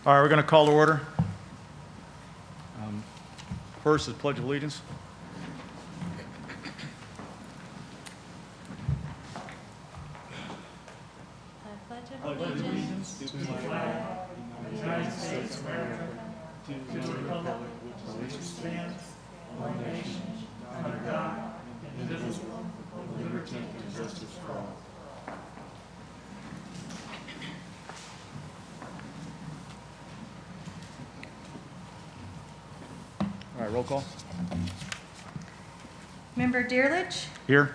All right, we're going to call to order. First is Pledge of Allegiance. I pledge allegiance to the flag of the United States of America, to the republic for which it stands, one nation, under God, indivisible, with liberty and justice for all. All right, roll call. Member Dearlich, Here.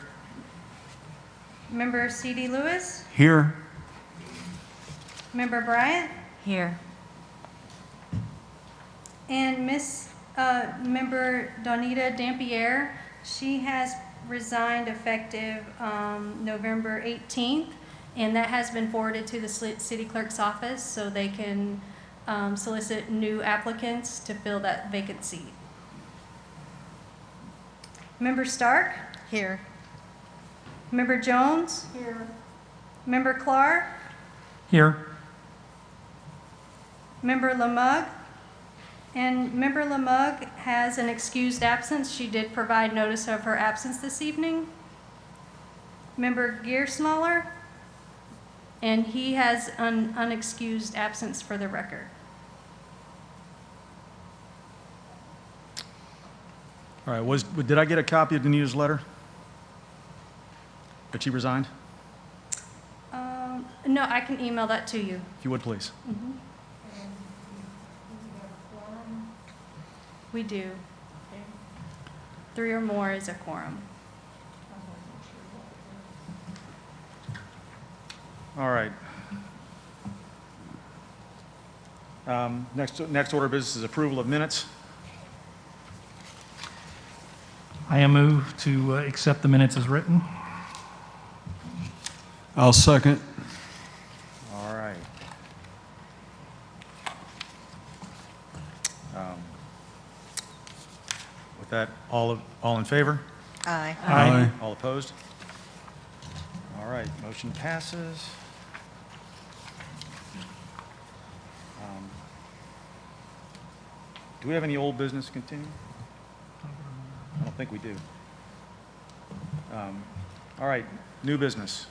Member C.D. Lewis, Here. Member Bryant, Here. and Member Donita Dampier. She has resigned effective November 18th, and that has been forwarded to the city clerk's office so they can solicit new applicants to fill that vacant seat. Member Stark, Here. Member Jones, Here. Member Clark, Here. Member Lamug, and Member Lamug has an excused absence. She did provide notice of her absence this evening. Member Gearsmaller, and he has an unexcused absence for the record. All right, did I get a copy of Danita's letter? That she resigned? No, I can email that to you. If you would, please. We do. 3 or more is a quorum. All right. Next order of business is approval of minutes. I move to accept the minutes as written. I'll second. All right. With that, all in favor? Aye. Aye. All opposed? All right, motion passes. Do we have any old business to continue? I don't think we do. All right, new business.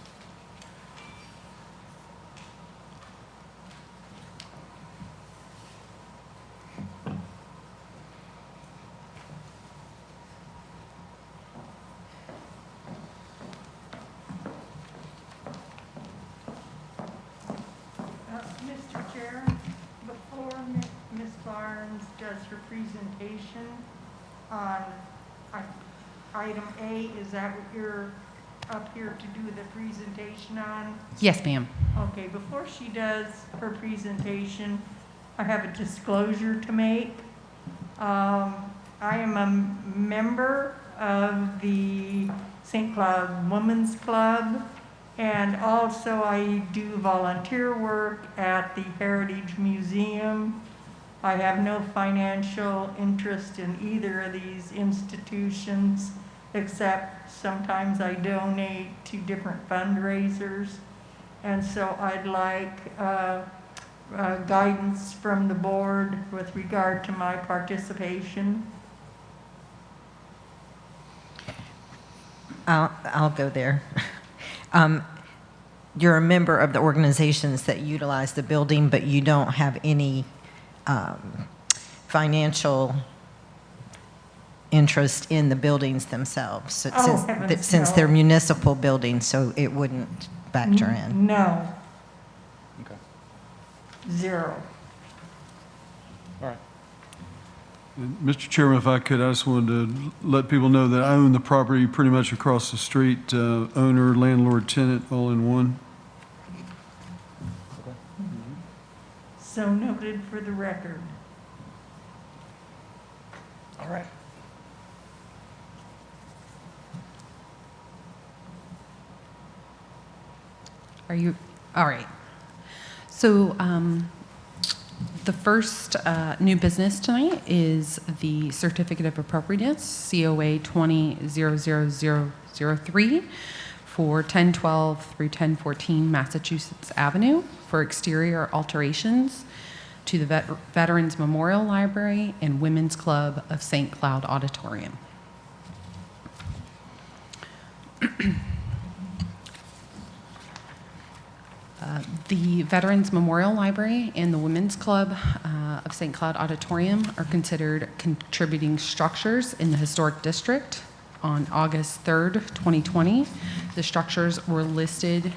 Mr. Chair, before Ms. Barnes does her presentation on item A, is that what you're up here to do the presentation on? Yes, ma'am. Okay, before she does her presentation, I have a disclosure to make. I am a member of the St. Cloud Women's Club, and also I do volunteer work at the Heritage Museum. I have no financial interest in either of these institutions, except sometimes I donate to different fundraisers. And so I'd like guidance from the board with regard to my participation. I'll go there. You're a member of the organizations that utilize the building, but you don't have any financial interest in the buildings themselves. So Oh, heavens, since no. they're municipal buildings, so it wouldn't factor in. No, Okay, 0. all right. Mr. Chairman, if I could, I just wanted to let people know that I own the property pretty much across the street, owner, landlord, tenant, all in one. So noted for the record. All right. Are you, all right. So the first new business tonight is the Certificate of Appropriateness, COA 20-00003 for 1012 through 1014 Massachusetts Avenue for exterior alterations. to the Veterans Memorial Library and Women's Club of St. Cloud Auditorium. The Veterans Memorial Library and the Women's Club of St. Cloud Auditorium are considered contributing structures in the Historic District. On August 3rd, 2020, the structures were listed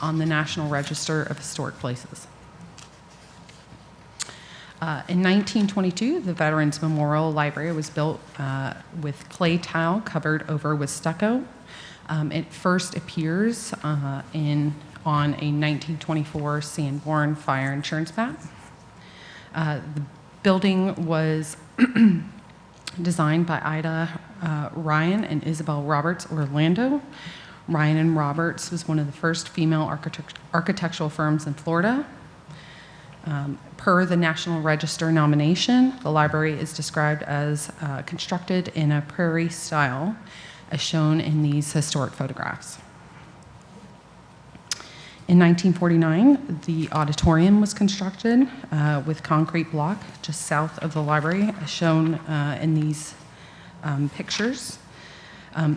on the National Register of Historic Places. In 1922, the Veterans Memorial Library was built with clay tile covered over with stucco. It first appears on a 1924 Sanborn fire insurance map. The building was designed by Ida Ryan and Isabel Roberts Orlando. Ryan and Roberts was one of the first female architectural firms in Florida. Per the National Register nomination, the library is described as constructed in a prairie style, as shown in these historic photographs. In 1949, the auditorium was constructed with concrete block just south of the library, as shown in these pictures.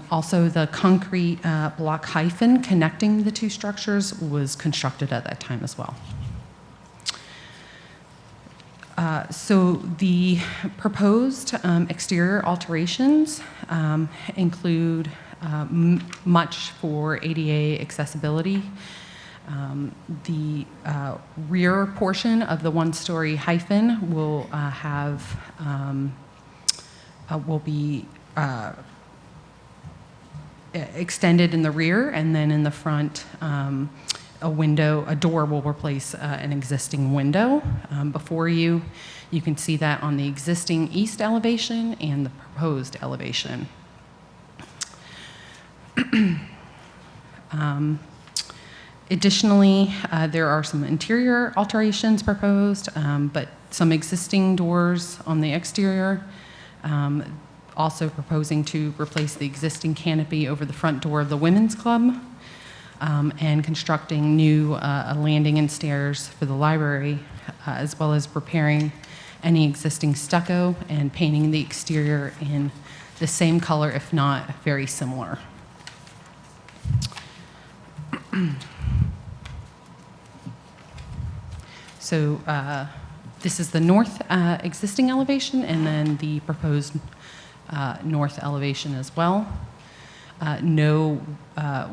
Also, the concrete block hyphen connecting the two structures was constructed at that time as well. So the proposed exterior alterations include much for ADA accessibility. The rear portion of the one-story hyphen will will be extended in the rear, and then in the front, a door will replace an existing window. Before you can see that on the existing east elevation and the proposed elevation. Additionally, there are some interior alterations proposed, but some existing doors on the exterior. Also proposing to replace the existing canopy over the front door of the Women's Club, and constructing new landing and stairs for the library, as well as repairing any existing stucco and painting the exterior in the same color, if not very similar. So this is the north existing elevation, and then the proposed north elevation as well. No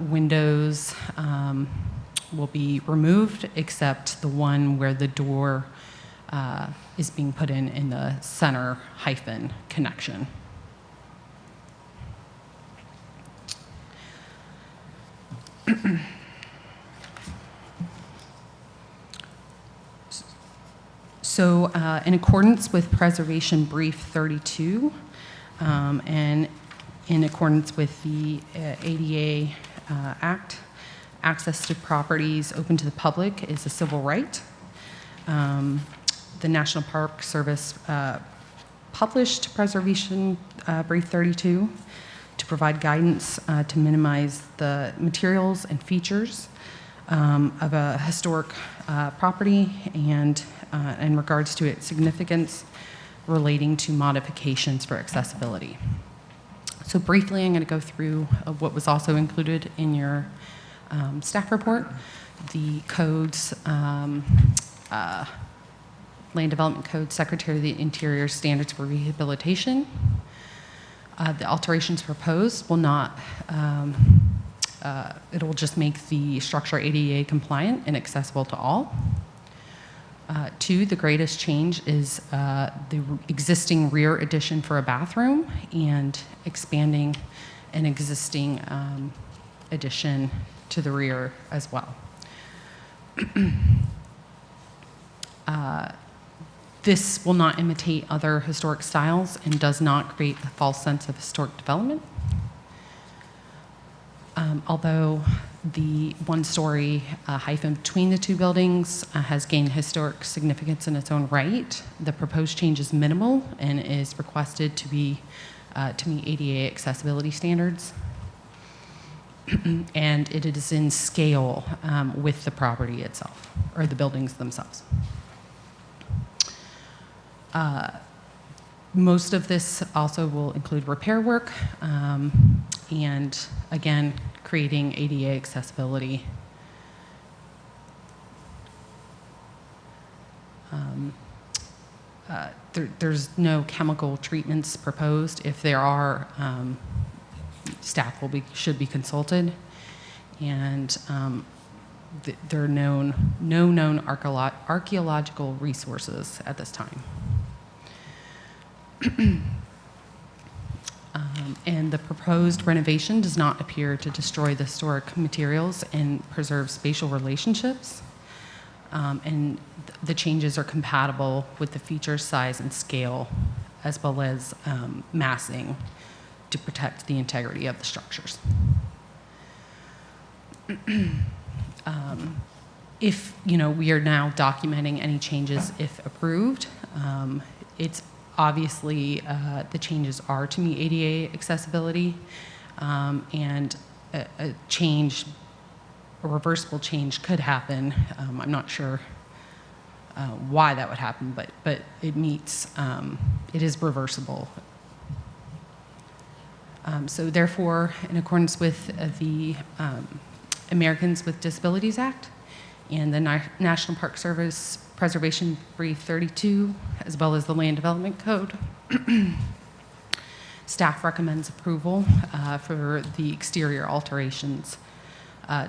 windows will be removed except the one where the door is being put in the center hyphen connection. So in accordance with Preservation Brief 32, and in accordance with the ADA Act, access to properties open to the public is a civil right. The National Park Service published Preservation Brief 32 to provide guidance to minimize the materials and features of a historic property, and in regards to its significance relating to modifications for accessibility. So briefly, I'm going to go through what was also included in your staff report, the codes, Land Development Code, Secretary of the Interior Standards for Rehabilitation. The alterations proposed will not, it will just make the structure ADA compliant and accessible to all. Two, the greatest change is the existing rear addition for a bathroom and expanding an existing addition to the rear as well. This will not imitate other historic styles and does not create a false sense of historic development. Although the one-story hyphen between the two buildings has gained historic significance in its own right, the proposed change is minimal and is requested to be to meet ADA accessibility standards. And it is in scale with the property itself, or the buildings themselves. Most of this also will include repair work, and again, creating ADA accessibility. There's no chemical treatments proposed. If there are, staff should be consulted, and there are no known archaeological resources at this time. And the proposed renovation does not appear to destroy the historic materials and preserve spatial relationships. And the changes are compatible with the feature, size, and scale, as well as massing to protect the integrity of the structures. If, we are now documenting any changes if approved, it's obviously, the changes are to meet ADA accessibility, and a reversible change could happen. I'm not sure why that would happen, but it meets, it is reversible. So therefore, in accordance with the Americans with Disabilities Act and the National Park Service Preservation Brief 32, as well as the Land Development Code, staff recommends approval for the exterior alterations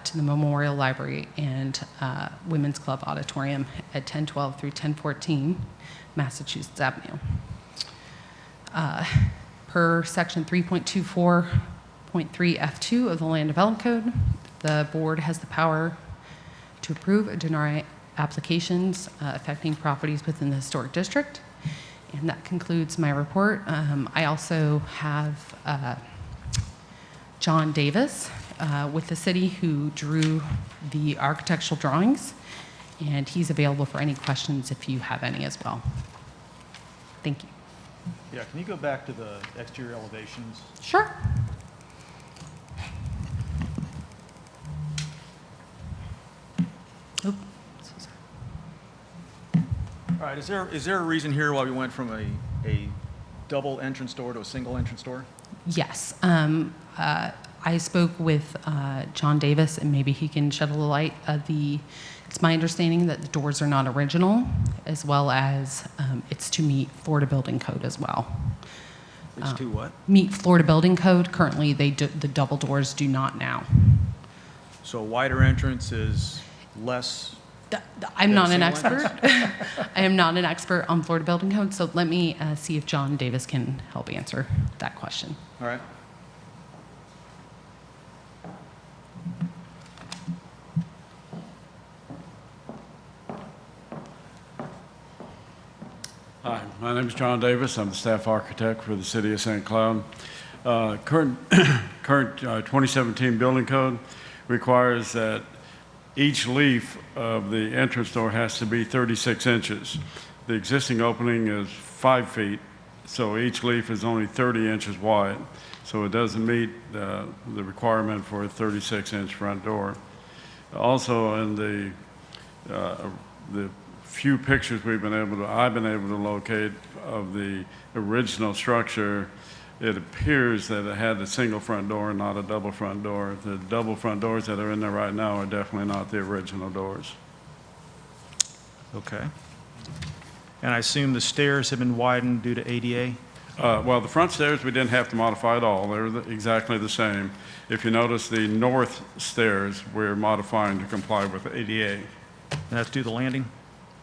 to the Memorial Library and Women's Club Auditorium at 1012 through 1014 Massachusetts Avenue. Per section 3.24.3 F2 of the Land Development Code, the board has the power to approve or deny applications affecting properties within the historic district. And that concludes my report. I also have John Davis with the city who drew the architectural drawings, and he's available for any questions if you have any as well. Thank you. Yeah, can you go back to the exterior elevations? Sure. Oop, so sorry. All right, is there a reason here why we went from a double entrance door to a single entrance door? Yes. I spoke with John Davis, and maybe he can shed a little light. It's my understanding that the doors are not original, as well as it's to meet Florida Building Code as well. It's to what? Meet Florida Building Code. Currently, the double doors do not now. So a wider entrance is less. I'm not an single expert. I am not an expert on Florida Building Code, so let me see if John Davis can help answer that question. All right. Hi, my name is John Davis. I'm the staff architect for the City of St. Cloud. Current 2017 building code requires that each leaf of the entrance door has to be 36 inches. The existing opening is 5 feet, so each leaf is only 30 inches wide. So it doesn't meet the requirement for a 36-inch front door. Also, in the few pictures I've been able to locate of the original structure, it appears that it had a single front door, not a double front door. The double front doors that are in there right now are definitely not the original doors. Okay. And I assume the stairs have been widened due to ADA? Well, the front stairs we didn't have to modify at all. They're exactly the same. If you notice, the north stairs we're modifying to comply with ADA. And that's due to the landing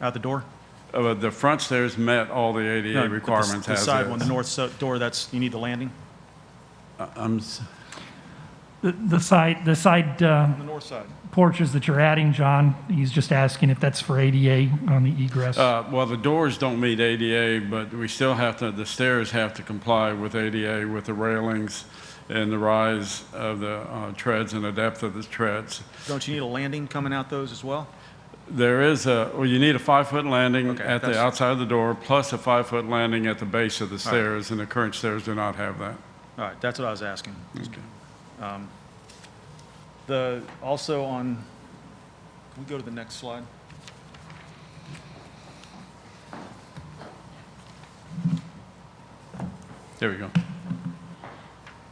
out the door? The front stairs met all the ADA No, but requirements the as side is. one, the north door, you need the landing? The side The north side. porches that you're adding, John, he's just asking if that's for ADA on the egress. Well, the doors don't meet ADA, but we still the stairs have to comply with ADA with the railings and the rise of the treads and the depth of the treads. Don't you need a landing coming out those as well? There is you need a 5-foot landing Okay, at the that's- outside of the door, plus a 5-foot landing at the base of the stairs, and the current stairs do not have that. All right, that's what I was asking. Okay. Also on, can we go to the next slide? There we go.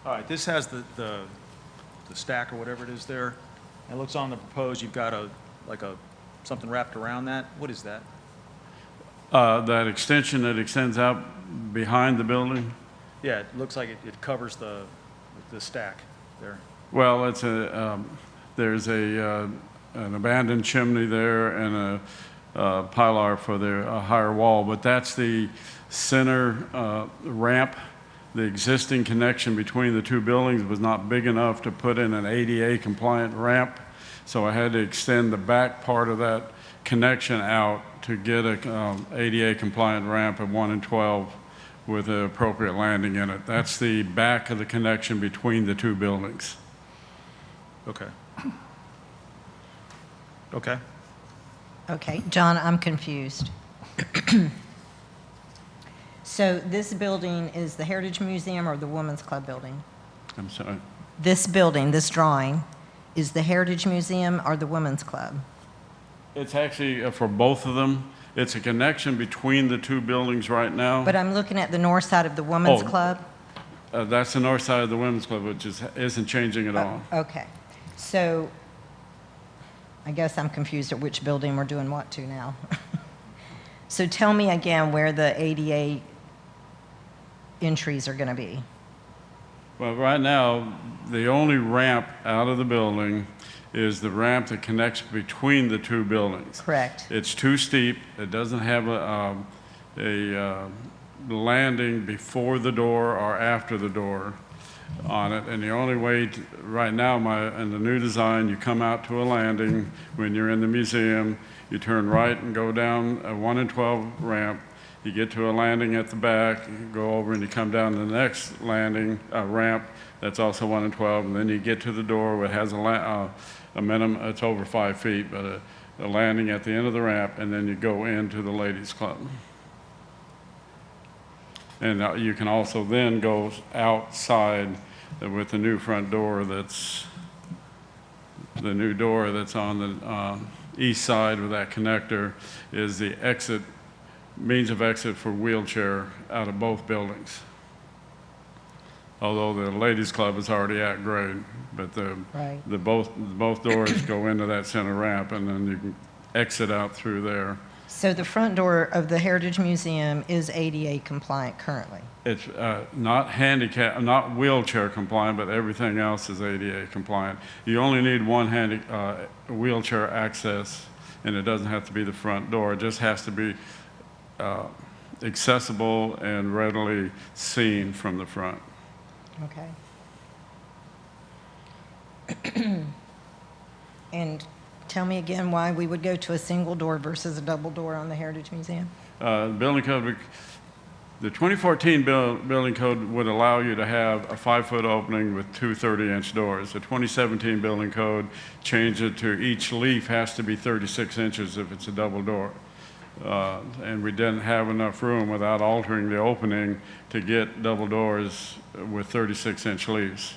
All right, this has the stack or whatever it is there. It looks on the proposed, you've got something wrapped around that. What is that? That extension that extends out behind the building, Yeah, it looks like it covers the stack there. well, there's an abandoned chimney there and a pilar for the higher wall, but that's the center ramp. The existing connection between the two buildings was not big enough to put in an ADA compliant ramp, so I had to extend the back part of that connection out to get a ADA compliant ramp at 1 and 12 with an appropriate landing in it. That's the back of the connection between the two buildings. Okay. Okay. Okay, John, I'm confused. So this building is the Heritage Museum or the Women's Club building? I'm sorry. This building, this drawing, is the Heritage Museum or the Women's Club? It's actually for both of them. It's a connection between the two buildings right now. But I'm looking at the north side of the Women's Oh. Club. That's the north side of the Women's Club, which isn't changing at all. Okay, so I guess I'm confused at which building we're doing what to now. So tell me again where the ADA entries are going to be. Well, right now, the only ramp out of the building is the ramp that connects between the two buildings. Correct. It's too steep. It doesn't have a landing before the door or after the door on it. And the only way, right now, in the new design, you come out to a landing when you're in the museum, you turn right and go down a 1 and 12 ramp. You get to a landing at the back, you go over and you come down to the next landing, ramp, that's also 1 and 12, and then you get to the door where it has a minimum, it's over 5 feet, but a landing at the end of the ramp, and then you go into the ladies' club. And you can also then go outside with the new front door that's, the new door that's on the east side with that connector is the exit, means of exit for wheelchair out of both buildings. Although the ladies' club is already at grade, but Right. both doors go into that center ramp, and then you can exit out through there. So the front door of the Heritage Museum is ADA compliant currently? It's not handicap, not wheelchair compliant, but everything else is ADA compliant. You only need one wheelchair access, and it doesn't have to be the front door. It just has to be accessible and readily seen from the front. Okay. And tell me again why we would go to a single door versus a double door on the Heritage Museum? Building code, the 2014 building code would allow you to have a 5-foot opening with two 30-inch doors. The 2017 building code changed it to each leaf has to be 36 inches if it's a double door. And we didn't have enough room without altering the opening to get double doors with 36-inch leaves.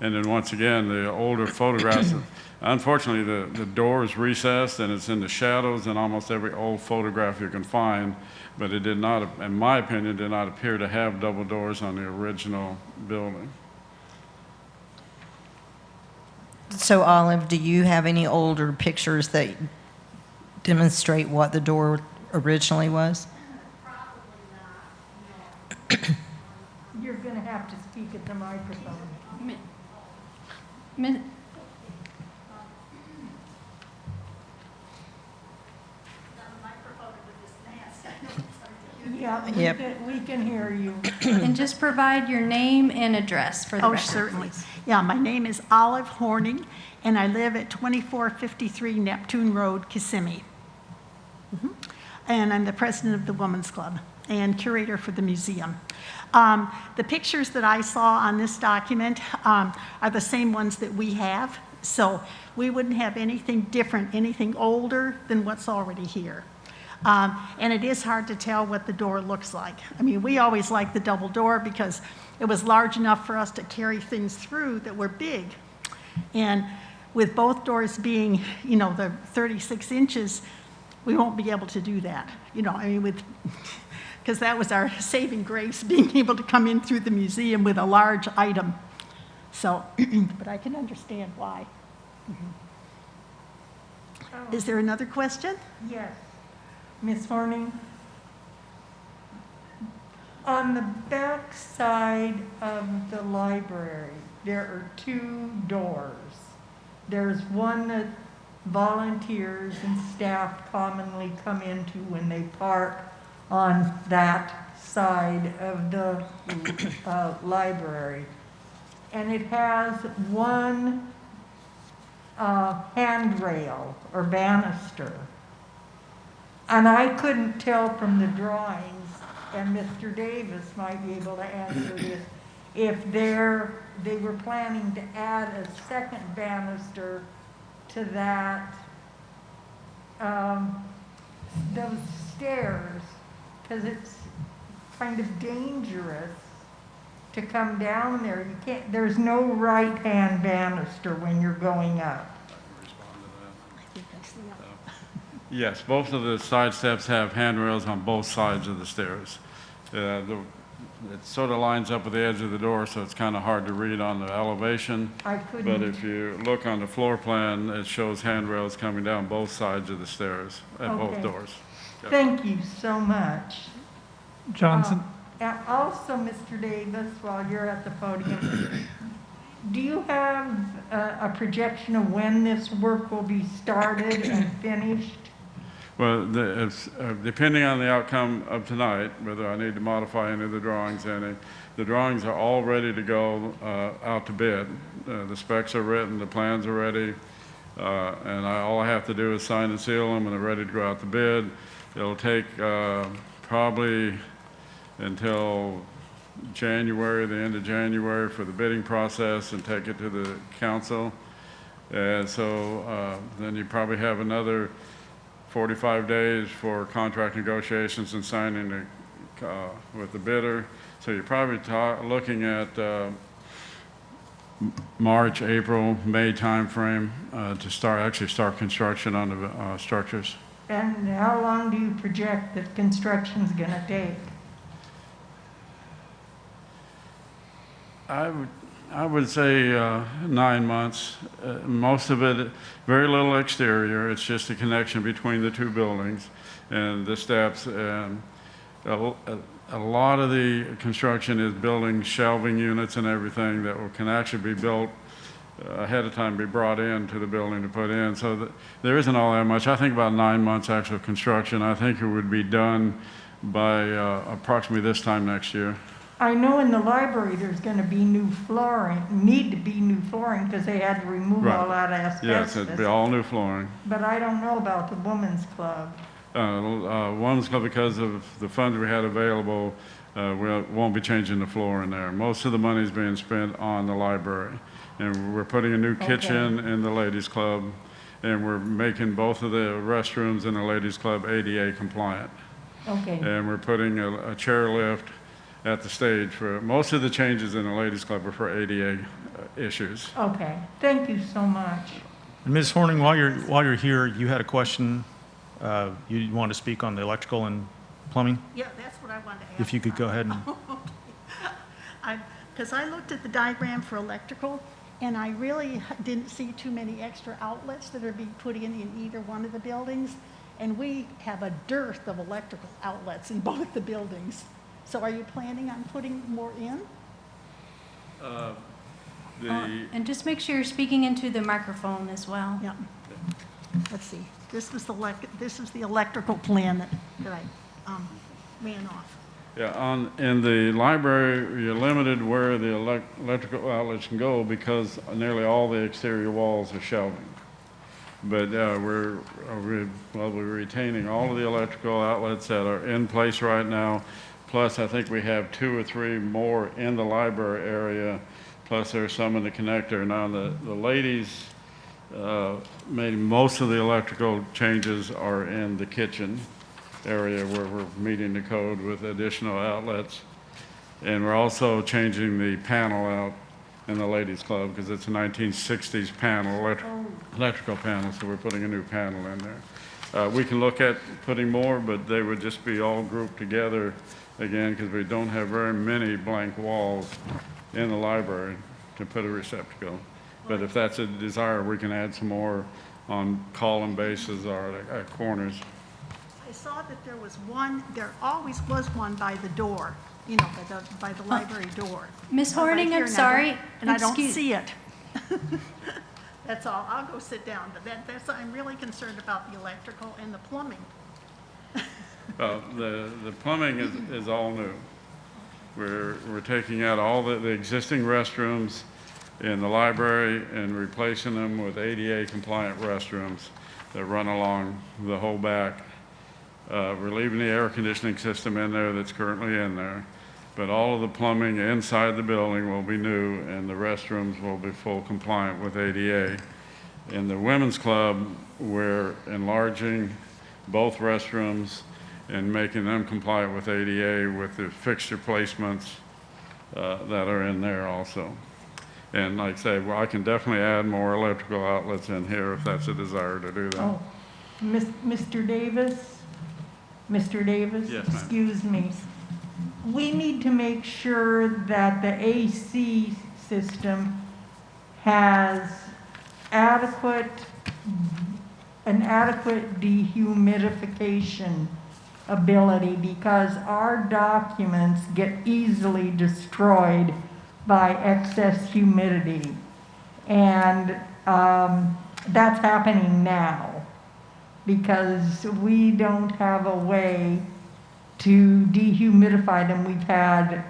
And then once again, the older photographs, unfortunately, the door is recessed and it's in the shadows in almost every old photograph you can find, but it did not, in my opinion, did not appear to have double doors on the original building. So Olive, do you have any older pictures that demonstrate what the door originally was? You're going to have to speak at the microphone. Mi- Yeah, Yep. we can hear you. And just provide your name and address for the Oh, record, certainly. please. Yeah, my name is Olive Horning, and I live at 2453 Neptune Road, Kissimmee. And I'm the president of the Women's Club and curator for the museum. The pictures that I saw on this document are the same ones that we have, so we wouldn't have anything different, anything older than what's already here. And it is hard to tell what the door looks like. I mean, we always liked the double door because it was large enough for us to carry things through that were big. And with both doors being, you know, the 36 inches, we won't be able to do that. You know, I mean, because that was our saving grace, being able to come in through the museum with a large item. So, but I can understand why. Is there another question? Yes. Ms. Horning? On the back side of the library, there are 2 doors. There's one that volunteers and staff commonly come into when they park on that side of the library. And it has one handrail or banister. And I couldn't tell from the drawings, and Mr. Davis might be able to answer this, if they were planning to add a second banister to that, those stairs, because it's kind of dangerous to come down there. You can't, there's no right-hand banister when you're going up. Yes, both of the side steps have handrails on both sides of the stairs. It sort of lines up with the edge of the door, so it's kind of hard to read on the elevation. I couldn't. But if you look on the floor plan, it shows handrails coming down both sides of the stairs at both Okay. doors. Yep. Thank you so much. Johnson? And also, Mr. Davis, while you're at the podium, do you have a projection of when this work will be started and finished? Well, it's, depending on the outcome of tonight, whether I need to modify any of the drawings, the drawings are all ready to go out to bid. The specs are written, the plans are ready, and all I have to do is sign and seal them, and they're ready to go out to bid. It'll take probably until January, the end of January, for the bidding process and take it to the council. And so then you probably have another 45 days for contract negotiations and signing with the bidder. So you're probably looking at March, April, May timeframe to actually start construction on the structures. And how long do you project that construction's going to take? I would say 9 months. Most of it, very little exterior. It's just a connection between the 2 buildings and the steps. And a lot of the construction is building shelving units and everything that can actually be built ahead of time, be brought into the building to put in. So there isn't all that much. I think about 9 months actual construction. I think it would be done by approximately this time next year. I know in the library there's going to be new flooring, need to be new flooring because they had to remove Right. all that asbestos. Yes, it'd be all new flooring. But I don't know about the women's club. Women's Club, because of the funds we had available, we won't be changing the floor in there. Most of the money is being spent on the library. And we're putting a new kitchen in the ladies' club, and we're making both of the restrooms in the ladies' club ADA compliant. Okay. And we're putting a chair lift at the stage for, most of the changes in the ladies' club are for ADA issues. Okay. Thank you so much. And Ms. Horning, while you're here, you had a question, you wanted to speak on the electrical and plumbing? Yeah, that's what I wanted to ask. If you could go ahead and, Because I looked at the diagram for electrical, and I really didn't see too many extra outlets that are being put in either one of the buildings. And we have a dearth of electrical outlets in both the buildings. So are you planning on putting more in? And just make sure you're speaking into the microphone as well. Yeah. Let's see. This was the electrical plan that I ran off. Yeah, in the library, you're limited where the electrical outlets can go because nearly all the exterior walls are shelving. But we're retaining all of the electrical outlets that are in place right now. Plus, I think we have 2 or 3 more in the library area. Plus, there's some in the connector. Now, the ladies, maybe most of the electrical changes are in the kitchen area where we're meeting the code with additional outlets. And we're also changing the panel out in the ladies' club because it's a 1960s panel, electrical panel, so we're putting a new panel in there. We can look at putting more, but they would just be all grouped together again, because we don't have very many blank walls in the library to put a receptacle. But if that's a desire, we can add some more on column bases or at corners. I saw that there was one, there always was one by the door, you know, by the library door. Miss Right Horning, here, I'm and sorry. And I don't Excuse- see it. That's all. I'll go sit down, but that's, I'm really concerned about the electrical and the plumbing. The plumbing is all new. We're taking out all the existing restrooms in the library and replacing them with ADA compliant restrooms that run along the whole back. We're leaving the air conditioning system in there that's currently in there, but all of the plumbing inside the building will be new and the restrooms will be full compliant with ADA. In the women's club, we're enlarging both restrooms and making them compliant with ADA with the fixture placements that are in there also. And like I say, well, I can definitely add more electrical outlets in here if that's a desire to do that. Oh, Mr. Davis? Mr. Davis? Yes, ma'am. Excuse me. We need to make sure that the AC system has an adequate dehumidification ability, because our documents get easily destroyed by excess humidity. And that's happening now because we don't have a way to dehumidify them. We've had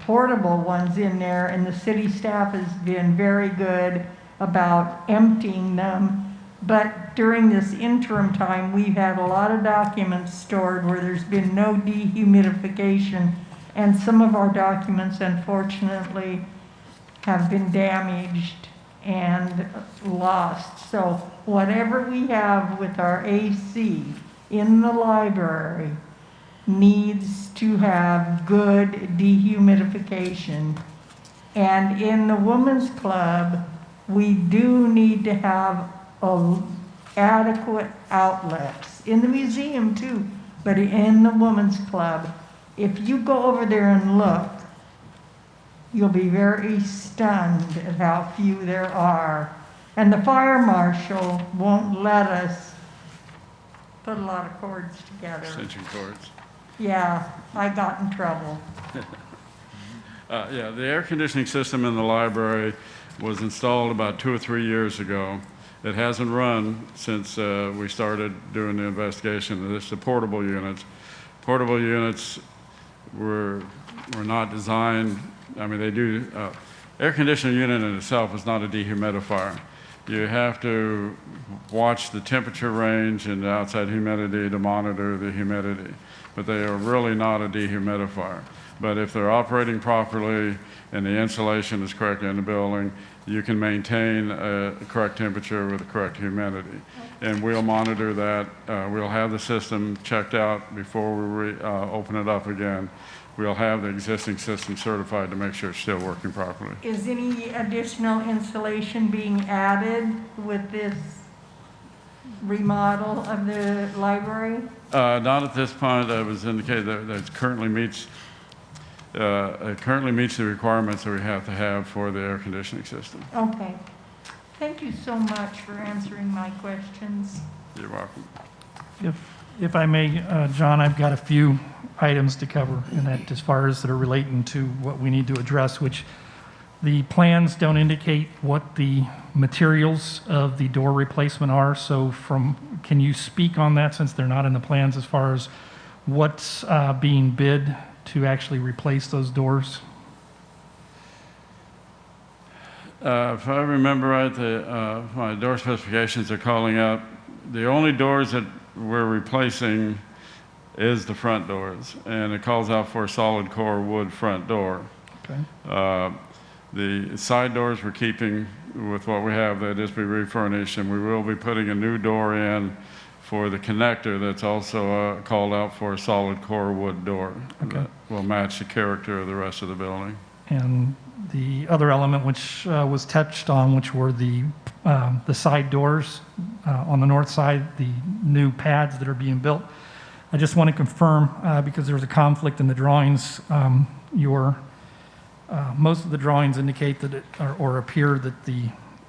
portable ones in there, and the city staff has been very good about emptying them. But during this interim time, we've had a lot of documents stored where there's been no dehumidification, and some of our documents, unfortunately, have been damaged and lost. So whatever we have with our AC in the library needs to have good dehumidification. And in the Women's Club, we do need to have adequate outlets. In the museum too, but in the Women's Club, if you go over there and look, you'll be very stunned at how few there are. And the fire marshal won't let us put a lot of cords together. Extension cords. Yeah, I got in trouble. Yeah, the air conditioning system in the library was installed about 2 or 3 years ago. It hasn't run since we started doing the investigation. It's the portable units. Portable units were not designed, I mean, they do, air conditioning unit in itself is not a dehumidifier. You have to watch the temperature range and the outside humidity to monitor the humidity, but they are really not a dehumidifier. But if they're operating properly and the insulation is correct in the building, you can maintain a correct temperature with the correct humidity. And we'll monitor that. We'll have the system checked out before we open it up again. We'll have the existing system certified to make sure it's still working properly. Is any additional insulation being added with this remodel of the library? Not at this point. It was indicated that it currently meets the requirements that we have to have for the air conditioning system. Okay. Thank you so much for answering my questions. You're welcome. If I may, John, I've got a few items to cover in that as far as that are relating to what we need to address, which the plans don't indicate what the materials of the door replacement are. So can you speak on that since they're not in the plans as far as what's being bid to actually replace those doors? If I remember right, my door specifications are calling out, the only doors that we're replacing is the front doors, and it calls out for a solid core wood front door. Okay. The side doors we're keeping with what we have, that is be refurnished, and we will be putting a new door in for the connector that's also called out for a solid core wood door. Okay. That will match the character of the rest of the building. And the other element which was touched on, which were the side doors, on the north side, the new pads that are being built. I just want to confirm, because there was a conflict in the drawings, most of the drawings indicate that or appear that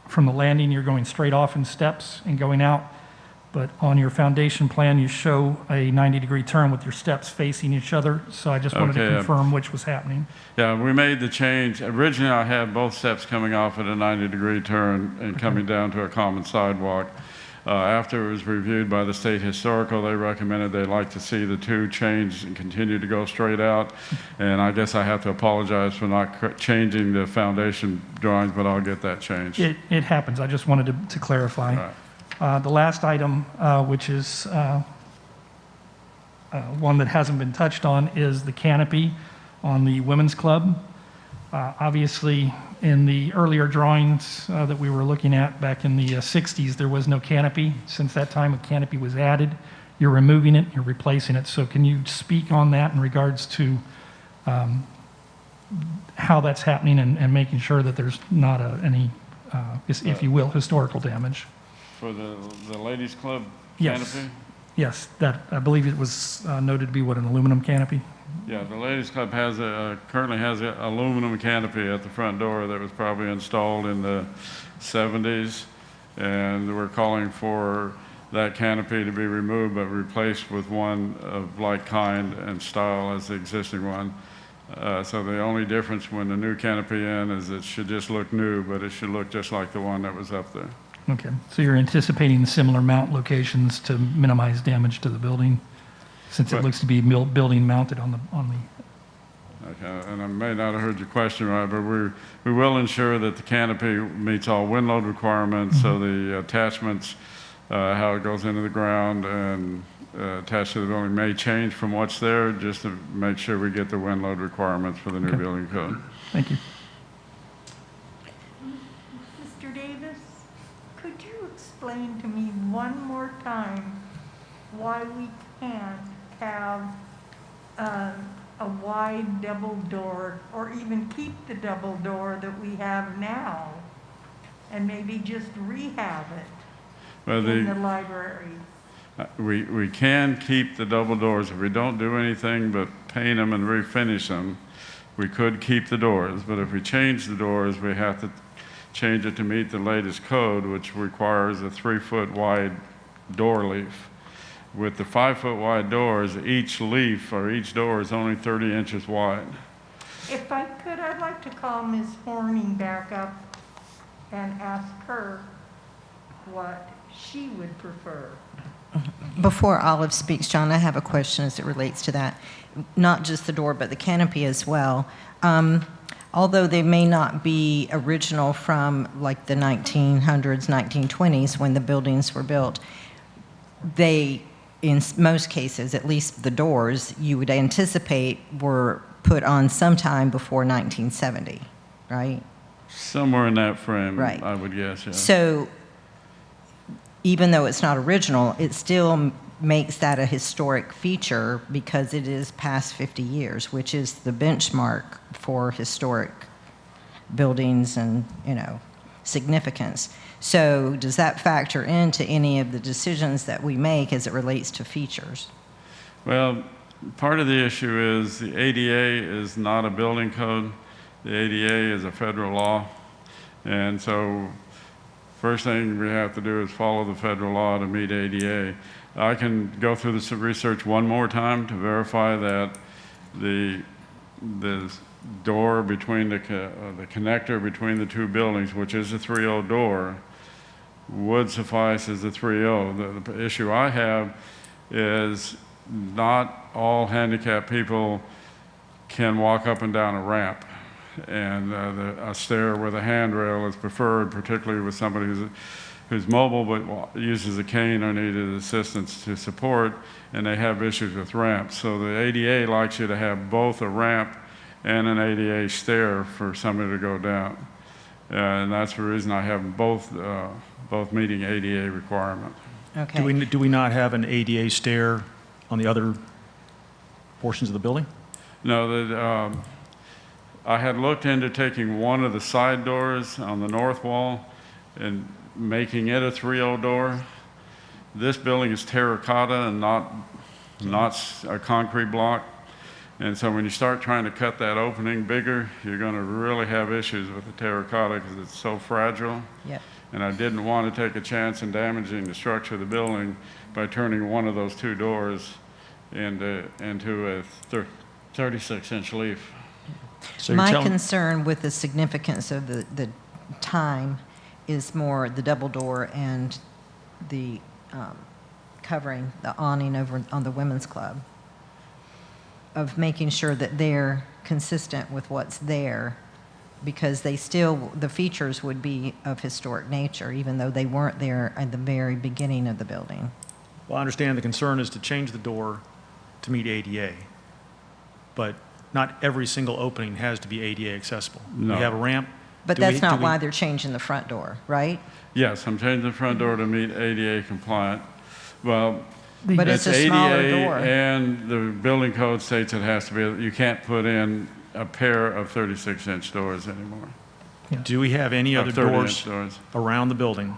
from the landing, you're going straight off in steps and going out. But on your foundation plan, you show a 90-degree turn with your steps facing each other. So I just wanted to Okay, confirm which was happening. Yeah, we made the change. Originally, I had both steps coming off at a 90-degree turn and coming down to a common sidewalk. After it was reviewed by the State Historical, they recommended they'd like to see the two change and continue to go straight out. And I guess I have to apologize for not changing the foundation drawings, but I'll get that changed. It happens. I just wanted to clarify. All right. The last item, which is one that hasn't been touched on, is the canopy on the Women's Club. Obviously, in the earlier drawings that we were looking at back in the 60s, there was no canopy. Since that time, a canopy was added. You're removing it, you're replacing it. So can you speak on that in regards to how that's happening and making sure that there's not any, if you will, historical damage? For the ladies' club Yes. canopy? Yes, that, I believe it was noted to be what, an aluminum canopy? Yeah, the ladies' club currently has an aluminum canopy at the front door that was probably installed in the 70s. And we're calling for that canopy to be removed but replaced with one of like kind and style as the existing one. So the only difference when the new canopy in is it should just look new, but it should look just like the one that was up there. Okay, so you're anticipating similar mount locations to minimize damage to the building, since it Right. looks to be building mounted on the. Okay, and I may not have heard your question right, but we will ensure that the canopy meets all wind load requirements, so the attachments, how it goes into the ground and attached to the building may change from what's there, just to make sure we get the wind load requirements for the new Okay. building code. Thank you. Mr. Davis, could you explain to me one more time why we can't have a wide double door, or even keep the double door that we have now, and maybe just rehab it Well, in the library? we can keep the double doors. If we don't do anything but paint them and refinish them, we could keep the doors. But if we change the doors, we have to change it to meet the latest code, which requires a 3-foot wide door leaf. With the 5-foot wide doors, each leaf or each door is only 30 inches wide. If I could, I'd like to call Ms. Horning back up and ask her what she would prefer. Before Olive speaks, John, I have a question as it relates to that. Not just the door, but the canopy as well. Although they may not be original from like the 1900s, 1920s when the buildings were built, they, in most cases, at least the doors, you would anticipate were put on sometime before 1970, right? Somewhere in that frame, Right. I would guess, yeah. So even though it's not original, it still makes that a historic feature because it is past 50 years, which is the benchmark for historic buildings and, significance. So does that factor into any of the decisions that we make as it relates to features? Well, part of the issue is the ADA is not a building code. The ADA is a federal law. And so first thing we have to do is follow the federal law to meet ADA. I can go through this research one more time to verify that the door between the connector between the two buildings, which is a 3.0 door, would suffice as a 3.0. The issue I have is not all handicapped people can walk up and down a ramp, and a stair with a handrail is preferred, particularly with somebody who's mobile but uses a cane or needed assistance to support, and they have issues with ramps. So the ADA likes you to have both a ramp and an ADA stair for somebody to go down. And that's the reason I have both meeting ADA requirements. Okay. Do we not have an ADA stair on the other portions of the building? No, I had looked into taking one of the side doors on the north wall and making it a 3.0 door, This building is terracotta and not a concrete block. And so when you start trying to cut that opening bigger, you're going to really have issues with the terracotta because it's so fragile. Yep. And I didn't want to take a chance in damaging the structure of the building by turning one of those two doors into a 36-inch leaf. So you're My telling- concern with the significance of the time is more the double door and the covering, the awning over on the women's club, of making sure that they're consistent with what's there, because they still, the features would be of historic nature, even though they weren't there at the very beginning of the building. Well, I understand the concern is to change the door to meet ADA, but not every single opening has to be ADA accessible. No. We have a ramp. But Do we- that's not do we- why they're changing the front door, right? Yes, I'm changing the front door to meet ADA compliant. Well, But it's a smaller ADA door. and the building code states it has to be, you can't put in a pair of 36-inch doors anymore. Do we have any Or other 30-inch doors around the building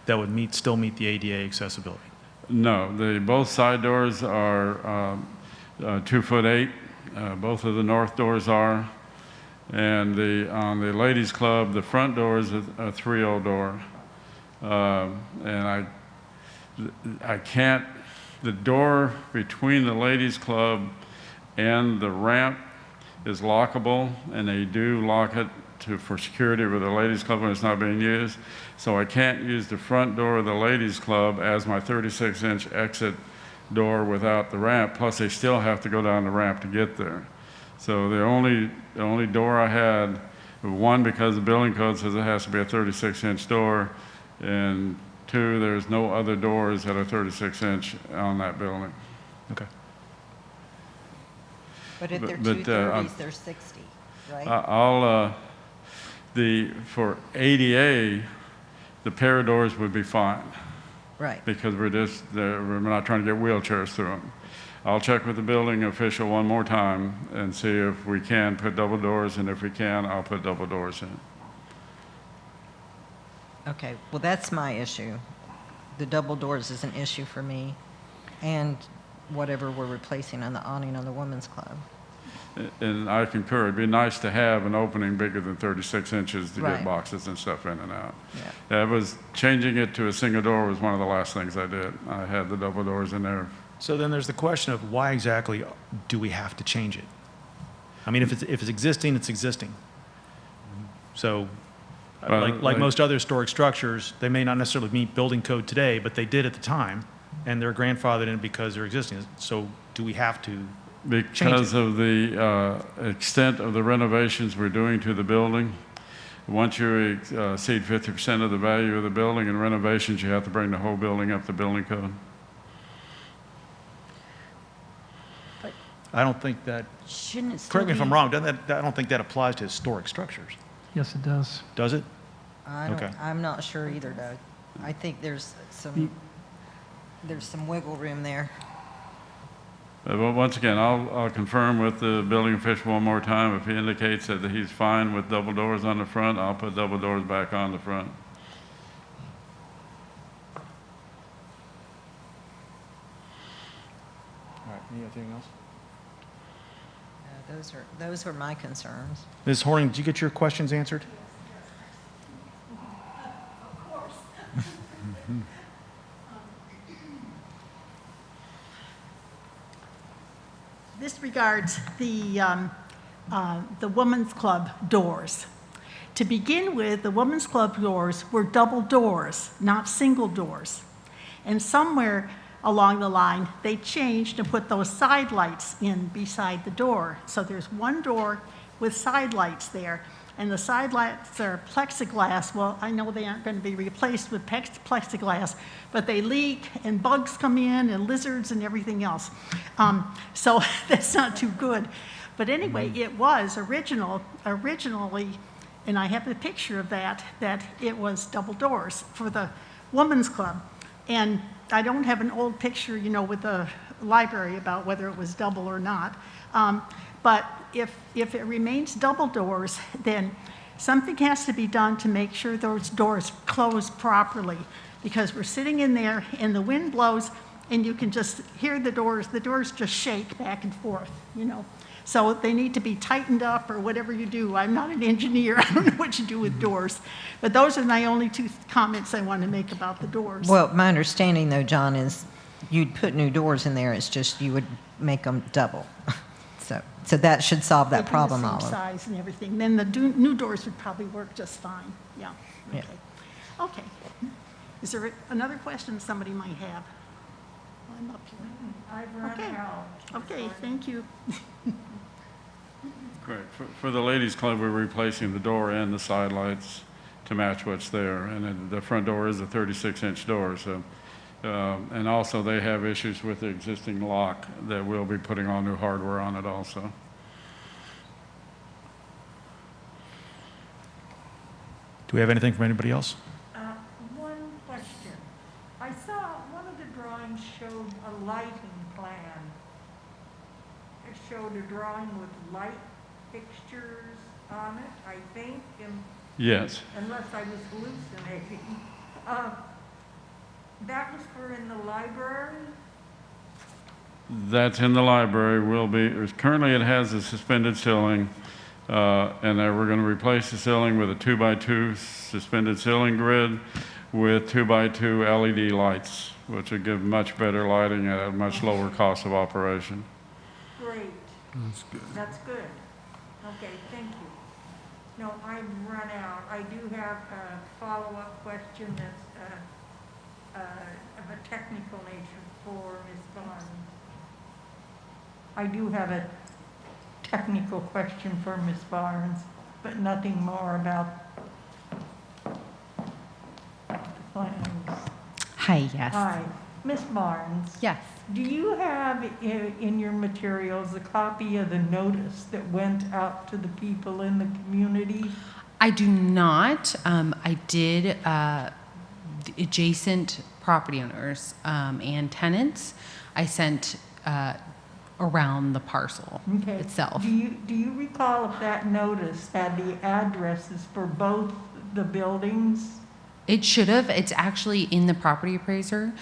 that would still meet the ADA accessibility? No, both side doors are 2'8". Both of the north doors are. And on the ladies' club, the front door is a 3.0 door. And I can't, the door between the ladies' club and the ramp is lockable, and they do lock it for security with the ladies' club when it's not being used. So I can't use the front door of the ladies' club as my 36-inch exit door without the ramp, plus they still have to go down the ramp to get there. So the only door I had, one, because the building code says it has to be a 36-inch door, and two, there's no other doors that are 36-inch on that building. Okay. But if they're But, 230s, they're 60, right? For ADA, the pair of doors would be fine, Right. because we're not trying to get wheelchairs through them. I'll check with the building official one more time and see if we can put double doors, and if we can, I'll put double doors in. Okay, well, that's my issue. The double doors is an issue for me, and whatever we're replacing on the awning on the women's club. And I concur, it'd be nice to have an opening bigger than 36 inches to Right. get boxes and stuff in and out. Yeah. Changing it to a single door was one of the last things I did. I had the double doors in there. So then there's the question of why exactly do we have to change it? I mean, if it's existing, it's existing. So, Well, like most other historic structures, they may not necessarily meet building code today, but they did at the time, and they're grandfathered in because they're existing. So do we have to? Because of the extent of the renovations we're doing to the building, once you exceed 50% of the value of the building in renovations, you have to bring the whole building up to building code. I don't think that, Shouldn't it still correct me if be- I'm wrong, I don't think that applies to historic structures. Yes, it does. Does it? Okay. I'm not sure either, Doug. I think there's some wiggle room there. Well, once again, I'll confirm with the building official one more time. If he indicates that he's fine with double doors on the front, I'll put double doors back on the front. All right, anything else? Those were my concerns. Ms. Horning, did you get your questions answered? This regards the Women's Club doors. To begin with, the Women's Club doors were double doors, not single doors. And somewhere along the line, they changed and put those side lights in beside the door. So there's one door with side lights there, and the side lights are plexiglass. Well, I know they aren't going to be replaced with plexiglass, but they leak, and bugs come in, and lizards and everything else. So that's not too good. But anyway, it was originally, and I have a picture of that it was double doors for the Women's Club. And I don't have an old picture, with the library about whether it was double or not. But if it remains double doors, then something has to be done to make sure those doors close properly, because we're sitting in there and the wind blows and you can just hear the doors just shake back and forth, you know. So they need to be tightened up or whatever you do. I'm not an engineer, I don't know what you do with doors. But those are my only two comments I want to make about the doors. Well, my understanding though, John, is you'd put new doors in there, it's just you would make them double. So that should solve that problem, They'd be the Olive. same size and everything. Then the new doors would probably work just fine, yeah. Yeah. Okay. Okay. Is there another question somebody might have? I'm up here. I've run Okay. out. Okay, thank you. Great. For the ladies' club, we're replacing the door and the side lights to match what's there. And then the front door is a 36-inch door, so, and also they have issues with the existing lock that we'll be putting all new hardware on it also. Do we have anything from anybody else? One question. I saw one of the drawings showed a lighting plan. It showed a drawing with light fixtures on it, I think, Yes. unless I was hallucinating. That was for in the library? That's in the library, will be, currently it has a suspended ceiling, and then we're going to replace the ceiling with a 2x2 suspended ceiling grid with 2x2 LED lights, which will give much better lighting at a much lower cost of operation. Great. That's good. That's good. Okay, thank you. No, I've run out. I do have a follow-up question that's of a technical nature for Ms. Barnes. I do have a technical question for Ms. Barnes, but nothing more about the plans. Hi, yes. Hi, Ms. Barnes. Yes. Do you have in your materials a copy of the notice that went out to the people in the community? I do not. I did, the adjacent property owners and tenants, I sent around the parcel Okay. itself. Do you recall if that notice had the addresses for both the buildings? It should have. It's actually in the property appraiser.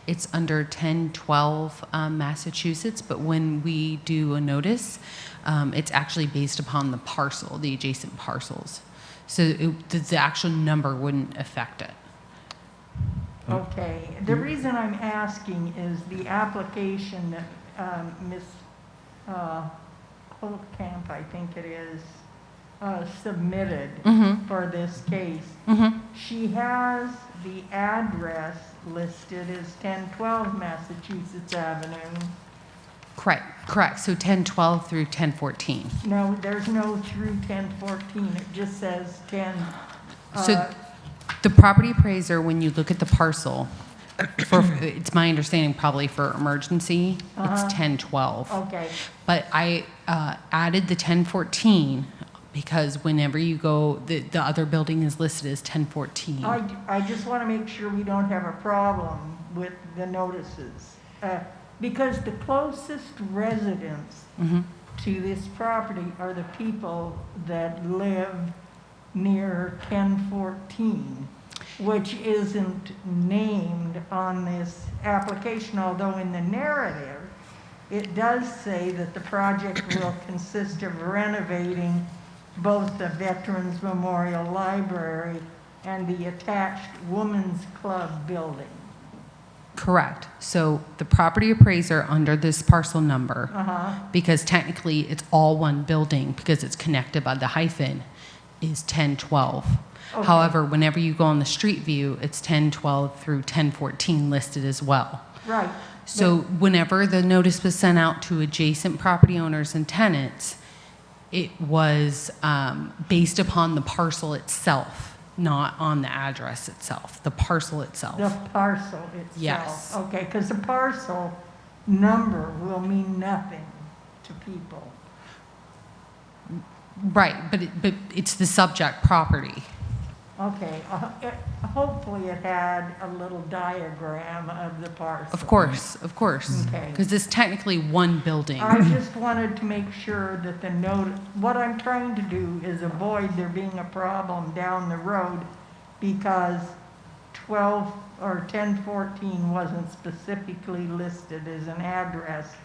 It's under 1012 Massachusetts, but when we do a notice, it's actually based upon the parcel, the adjacent parcels. So the actual number wouldn't affect it. Okay. The reason I'm asking is the application that Ms. Holtkamp, I think it is, submitted for this case. She has the address listed as 1012 Massachusetts Avenue. Correct. So 1012 through 1014. No, there's no through 1014. It just says 10. So the property appraiser, when you look at the parcel, it's my understanding probably for emergency, it's 1012. Okay. But I added the 1014 because whenever you go, the other building is listed as 1014. I just want to make sure we don't have a problem with the notices. Because the closest residents to this property are the people that live near 1014, which isn't named on this application, although in the narrative, it does say that the project will consist of renovating both the Veterans Memorial Library and the attached Women's Club building. Correct. So the property appraiser under this parcel number, because technically it's all one building because it's connected by the hyphen, is 1012. Okay. However, whenever you go on the street view, it's 1012 through 1014 listed as well. Right. So whenever the notice was sent out to adjacent property owners and tenants, it was based upon the parcel itself, not on the address itself, the parcel itself. The parcel itself. Yes. Okay, because the parcel number will mean nothing to people. Right, but it's the subject property. Okay, hopefully it had a little diagram of the parcel. Of course, of course. Okay. Because it's technically one building. I just wanted to make sure that the note, what I'm trying to do is avoid there being a problem down the road because 12 or 1014 wasn't specifically listed as an address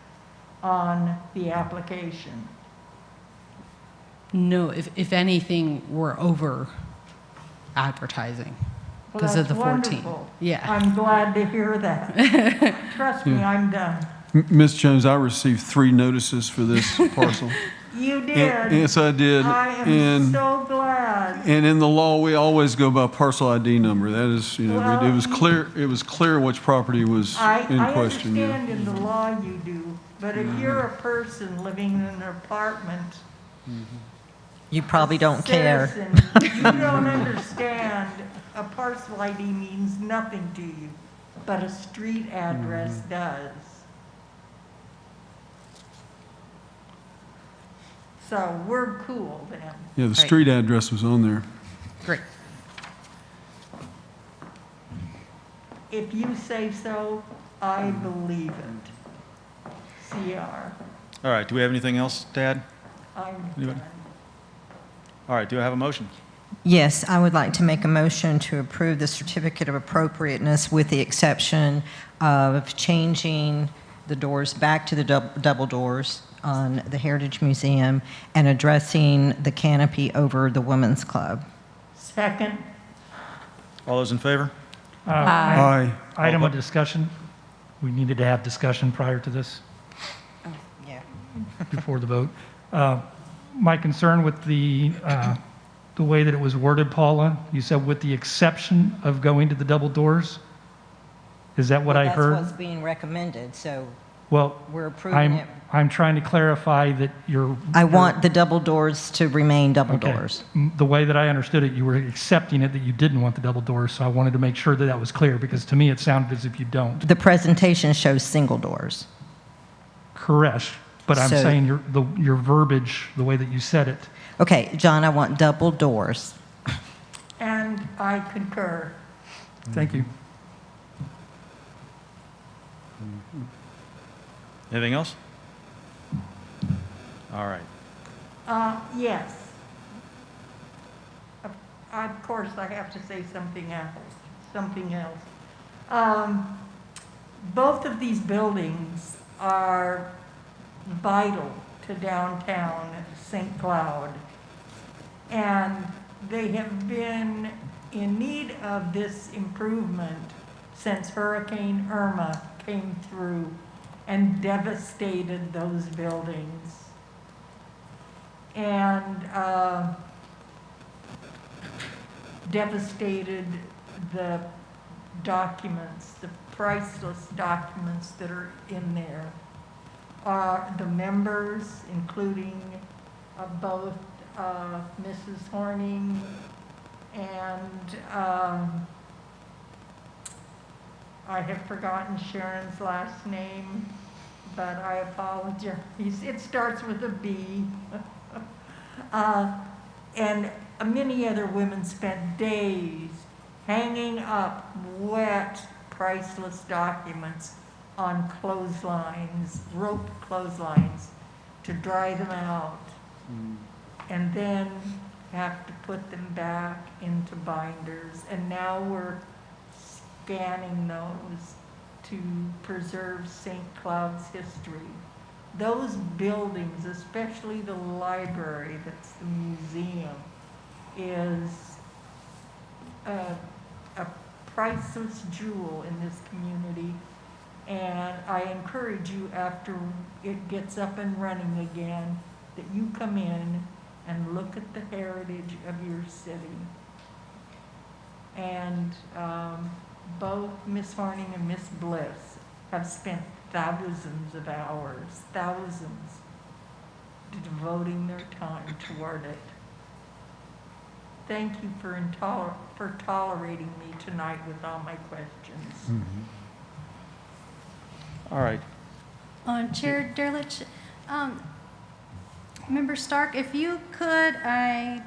on the application. No, if anything, we're over advertising Well, because of that's the 14. wonderful. Yeah. I'm glad to hear that. Trust me, I'm done. Ms. Jones, I received 3 notices for this parcel. You did. Yes, I did. I am And, so glad. and in the law, we always go by parcel ID number. That is, Well, it was clear which property was in I question. yeah. understand in the law you do, but if you're a person living in an apartment. You probably don't care. Citizen, you don't understand, a parcel ID means nothing to you, but a street address does. So we're cool then. Yeah, the street address was on there. Great. If you say so, I believe it. CR, All right, do we have anything else to add? I'm Anybody? done. All right, do I have a motion? Yes, I would like to make a motion to approve the certificate of appropriateness with the exception of changing the doors back to the double doors on the Heritage Museum and addressing the canopy over the Women's Club. Second, All those in favor? Aye. Item of discussion. We needed to have discussion prior to this, Yeah. before the vote. My concern with the way that it was worded, Paula, you said with the exception of going to the double doors? Is that what I heard? That's what's being recommended, so Well, we're approving it. I'm trying to clarify that you're. I want the double doors to remain double Okay. doors. The way that I understood it, you were accepting it that you didn't want the double doors, so I wanted to make sure that that was clear, because to me, it sounded as if you don't. The presentation shows single doors. Correct, but I'm So- saying your verbiage, the way that you said it. Okay, John, I want double doors. and I concur. Thank you. Anything else? All right. Yes. Of course, I have to say something else. Both of these buildings are vital to downtown St. Cloud. And they have been in need of this improvement since Hurricane Irma came through and devastated those buildings. And devastated the documents, the priceless documents that are in there. The members, including both Mrs. Horning and I have forgotten Sharon's last name, but I apologize. It starts with a B. And many other women spent days hanging up wet, priceless documents on clotheslines, rope clotheslines, to dry them out. And then have to put them back into binders. And now we're scanning those to preserve St. Cloud's history. Those buildings, especially the library that's the museum, is a priceless jewel in this community. And I encourage you, after it gets up and running again, that you come in and look at the heritage of your city. And both Miss Horning and Miss Bliss have spent thousands of hours, thousands, devoting their time toward it. Thank you for tolerating me tonight with all my questions. All right. Chair Derlich, Member Stark, if you could, I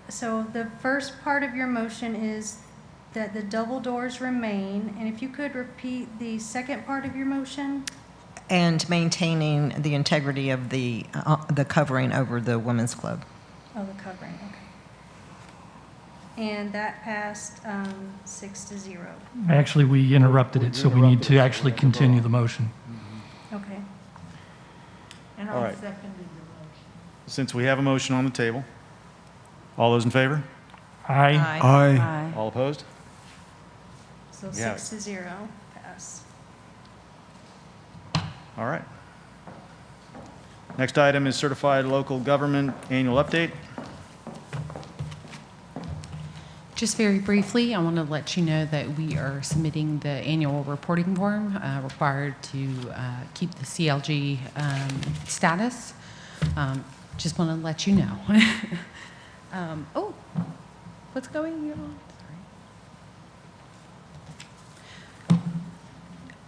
So the first part of your motion is that the double doors remain, and if you could repeat the second part of your motion? And maintaining the integrity of the covering over the women's club. Oh, the covering, okay. And that passed 6-0. Actually, we interrupted it, so we need to actually continue the motion. Okay. And All I right. seconded the motion. Since we have a motion on the table, all those in favor? Aye. Aye. All opposed? So Yeah. 6-0, pass. All right. Next item is certified local government annual update. Just very briefly, I want to let you know that we are submitting the annual reporting form required to keep the CLG status. Just want to let you know. Oh, what's going on?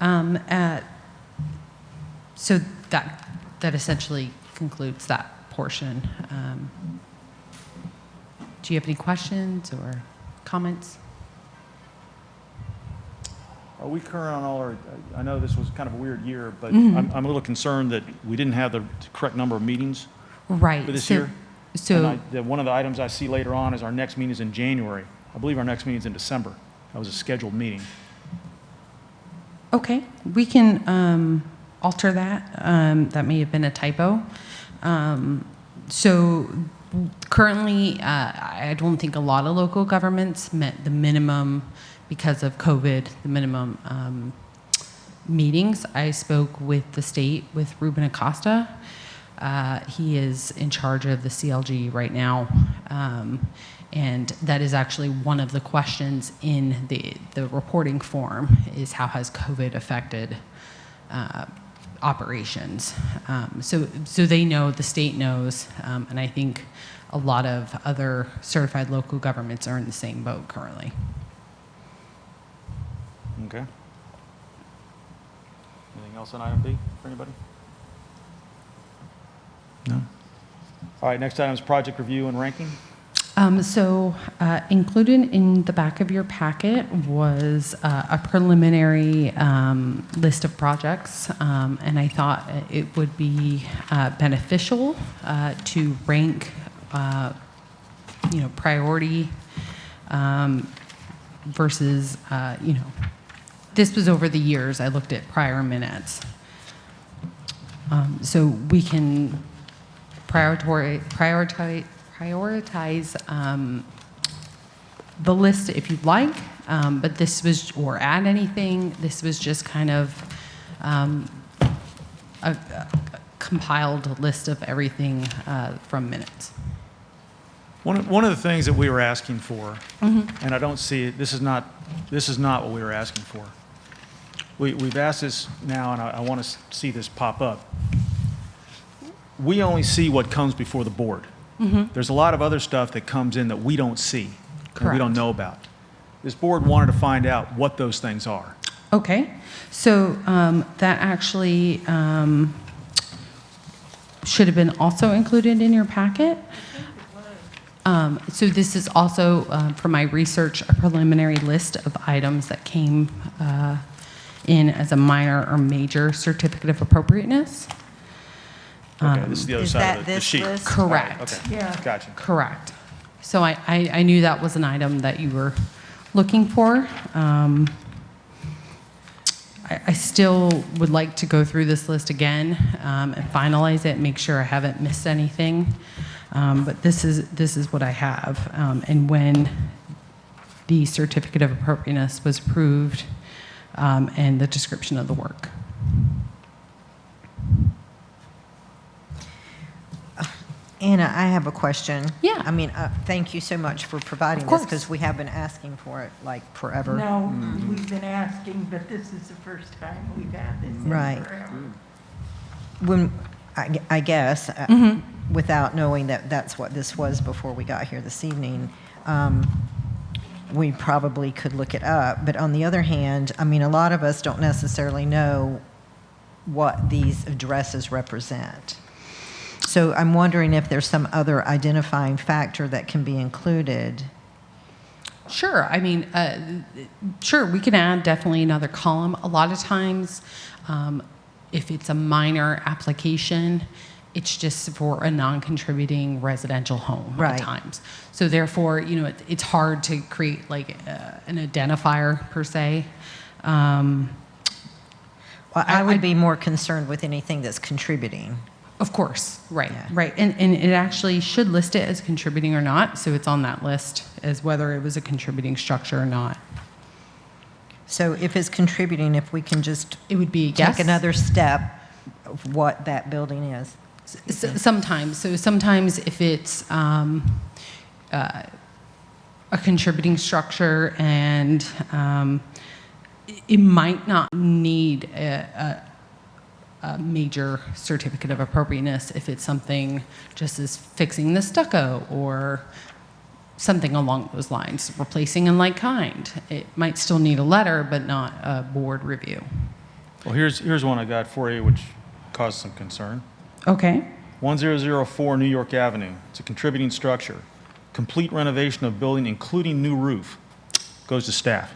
Sorry. So that essentially concludes that portion. Do you have any questions or comments? Are we current on all our, I know this was kind of a weird year, but I'm a little concerned that we didn't have the correct number of meetings Right. for this so, year. So, One of the items I see later on is our next meeting is in January. I believe our next meeting is in December. That was a scheduled meeting. okay, we can alter that. That may have been a typo. So currently, I don't think a lot of local governments met the minimum because of COVID, the minimum meetings. I spoke with the state, with Ruben Acosta. He is in charge of the CLG right now. And that is actually one of the questions in the reporting form is how has COVID affected operations. So they know, the state knows, and I think a lot of other certified local governments are in the same boat currently. Okay. Anything else on item B for anybody? No? All right, next item is project review and ranking. Included in the back of your packet was a preliminary list of projects, and I thought it would be beneficial to rank, priority versus, this was over the years. I looked at prior minutes. So we can prioritize the list if you'd like, but this was, or add anything, this was just kind of a compiled list of everything from minutes. One of the things that we were asking for, and I don't see it, this is not what we were asking for. We've asked this now, and I want to see this pop up. We only see what comes before the board. There's a lot of other stuff that comes in that we don't see, and we don't know about. This board wanted to find out what those things are. Okay, so that actually should have been also included in your packet. So this is also, for my research, a preliminary list of items that came in as a minor or major certificate of appropriateness. Okay, this is the other Is side that of the this sheet. list? Correct. Okay, Yeah. gotcha. Correct. So I knew that was an item that you were looking for. I still would like to go through this list again and finalize it, make sure I haven't missed anything. But this is what I have. And when the certificate of appropriateness was approved and the description of the work. Anna, I have a question. Yeah. I mean, thank you so much for providing Of this, course. because we have been asking for it like forever. No, we've been asking, but this is the first time we've had this in Right. forever. When, I guess, without knowing that that's what this was before we got here this evening, we probably could look it up. But on the other hand, I mean, a lot of us don't necessarily know what these addresses represent. So I'm wondering if there's some other identifying factor that can be included. Sure. I mean, sure, we can add definitely another column. A lot of times, if it's a minor application, it's just for a non-contributing residential home Right. at times. So therefore, you know, it's hard to create like an identifier per se. Well, I would I- be more concerned with anything that's contributing. Of course, right, Yeah. right. And it actually should list it as contributing or not, so it's on that list as whether it was a contributing structure or not. So if it's contributing, if we can just It would be a yes. take another step of what that building is. Sometimes. So sometimes if it's a contributing structure and it might not need a major certificate of appropriateness if it's something just as fixing the stucco or something along those lines, replacing in like kind. It might still need a letter, but not a board review. Well, here's one I got for you, which caused some concern. Okay. 1004 New York Avenue. It's a contributing structure. Complete renovation of building, including new roof. Goes to staff.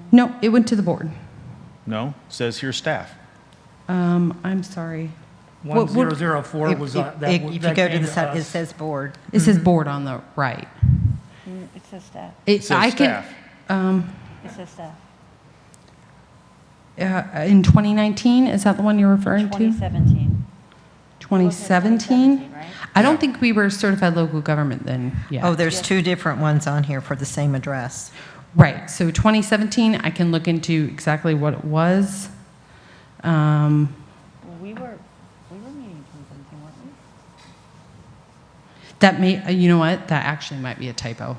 No, it went to the board. No, says here staff. I'm sorry. 1004 was If- that. if you that go to came the side, it us. says board. It says board on the right. It says staff. It says I staff. It says staff. In 2019, is that the one you're referring to? 2017. 2017? right? I don't think we were certified local government then yet. Oh, there's two different ones on here for the same address. Right, so 2017, I can look into exactly what it was. We were meeting 2017, weren't we? That may, you know what, that actually might be a typo.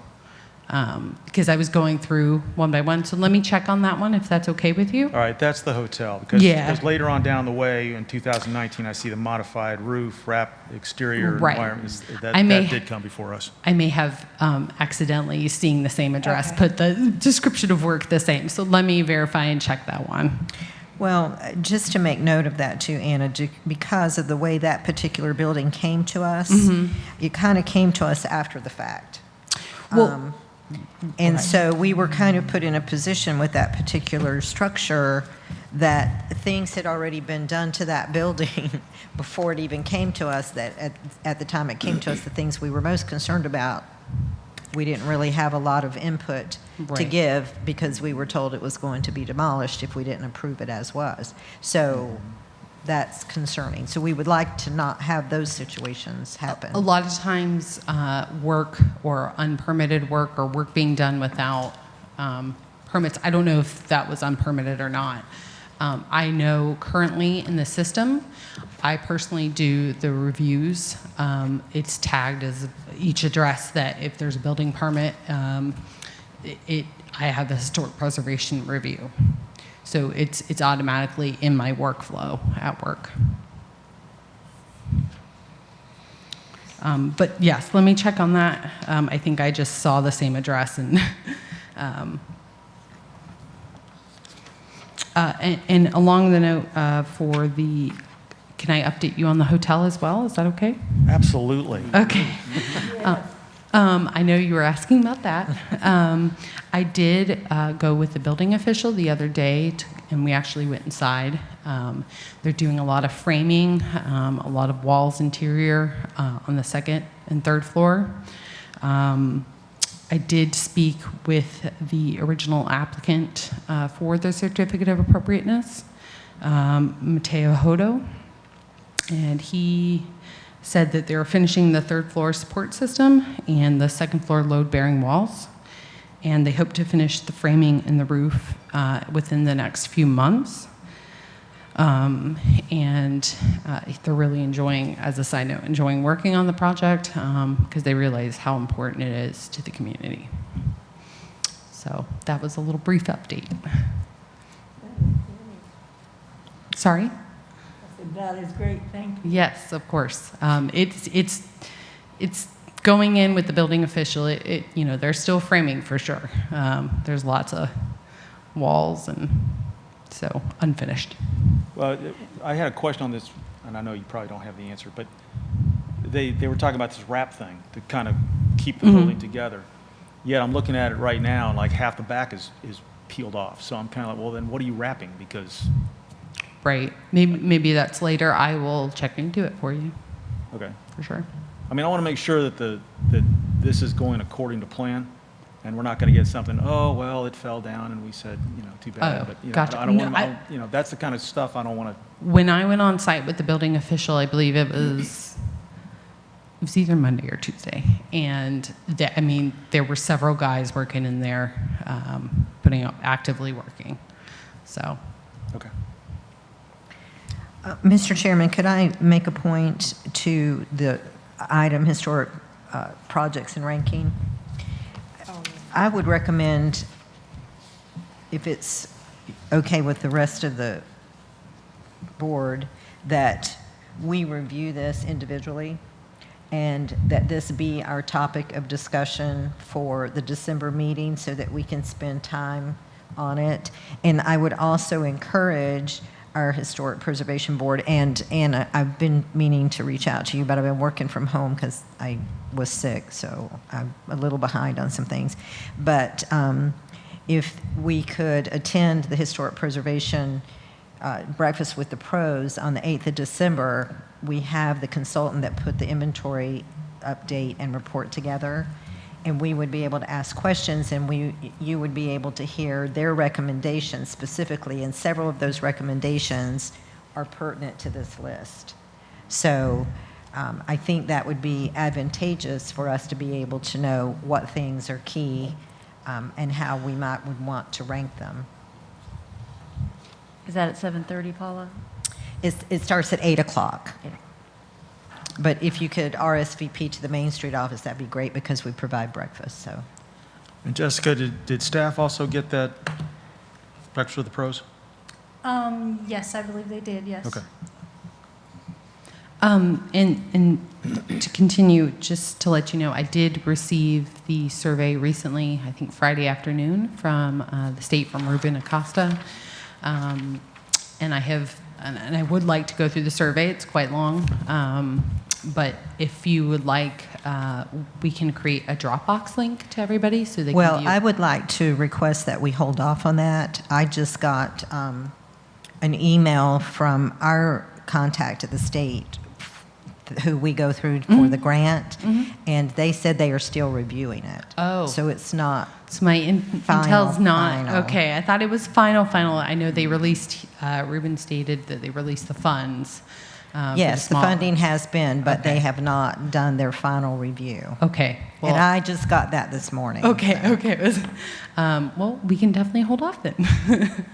Because I was going through one by one, so let me check on that one if that's okay with you. All right, that's the hotel. Because Yeah. because later on down the way, in 2019, I see the modified roof, wrap, exterior Right. environment. That I may- that did come before us. I may have accidentally, seeing the same address, put the description of work the same. So let me verify and check that one. Well, just to make note of that too, Anna, because of the way that particular building came to us, it kind of came to us after the fact. Well, And so we were kind of put in a position with that particular structure that things had already been done to that building before it even came to us, that at the time it came to us, the things we were most concerned about, we didn't really have a lot of input to Right. give because we were told it was going to be demolished if we didn't approve it as was. So that's concerning. So we would like to not have those situations happen. a lot of times, work or unpermitted work or work being done without permits, I don't know if that was unpermitted or not. I know currently in the system, I personally do the reviews. It's tagged as each address that if there's a building permit, I have the historic preservation review. So it's automatically in my workflow at work. But yes, let me check on that. I think I just saw the same address and, and along the note for the, can I update you on the hotel as well? Is that okay? Absolutely. Okay. I know you were asking about that. I did go with the building official the other day, and we actually went inside. They're doing a lot of framing, a lot of walls interior on the second and third floor. I did speak with the original applicant for the certificate of appropriateness, Mateo Hodo, and he said that they're finishing the third floor support system and the second floor load-bearing walls, and they hope to finish the framing and the roof within the next few months. And they're really enjoying, as a side note, enjoying working on the project because they realize how important it is to the community. So that was a little brief update. Sorry? That is great, thank you. Yes, of course. It's going in with the building official. You know, they're still framing for sure. There's lots of walls and so unfinished. Well, I had a question on this, and I know you probably don't have the answer, but they were talking about this wrap thing to kind of keep the building together. Yet I'm looking at it right now, and like half the back is peeled off. So I'm kind of like, well, then what are you wrapping? Because, Right. Maybe that's later. I will check into it for you, okay. for sure. I mean, I want to make sure that that this is going according to plan, and we're not going to get something, oh, well, it fell down, and we said, too bad. Oh, But, gotcha. I don't No, want to, that's the kind of stuff I don't want to, When I went on site with the building official, I believe it was either Monday or Tuesday, and there were several guys working in there, actively working. So, okay. Mr. Chairman, could I make a point to the item historic projects and ranking? I would recommend, if it's okay with the rest of the board, that we review this individually and that this be our topic of discussion for the December meeting so that we can spend time on it. And I would also encourage our Historic Preservation Board, and Anna, I've been meaning to reach out to you, but I've been working from home because I was sick, so I'm a little behind on some things. But if we could attend the Historic Preservation Breakfast with the Pros on the 8th of December, we have the consultant that put the inventory update and report together, and we would be able to ask questions, and you would be able to hear their recommendations specifically, and several of those recommendations are pertinent to this list. So I think that would be advantageous for us to be able to know what things are key and how we would want to rank them. Is that at 7:30, Paula? It starts at 8 o'clock. But if you could RSVP to the Main Street office, that'd be great because we provide breakfast, so. And Jessica, did staff also get that Breakfast with the Pros? Yes, I believe they did, yes. Okay. And to continue, just to let you know, I did receive the survey recently, I think Friday afternoon, from the state, from Ruben Acosta. And I would like to go through the survey. It's quite long. But if you would like, we can create a Dropbox link to everybody so they can Well, view. I would like to request that we hold off on that. I just got an email from our contact at the state who we go through for the grant, and they said they are still reviewing it. Oh. So it's not, So my intel's not, final. okay, I thought it was final. I know they released, Ruben stated that they released the funds. For yes, the small- funding has been, but they Okay. have not done their final review. Okay. And Well, I just got that this morning. okay, so. okay. Well, we can definitely hold off then.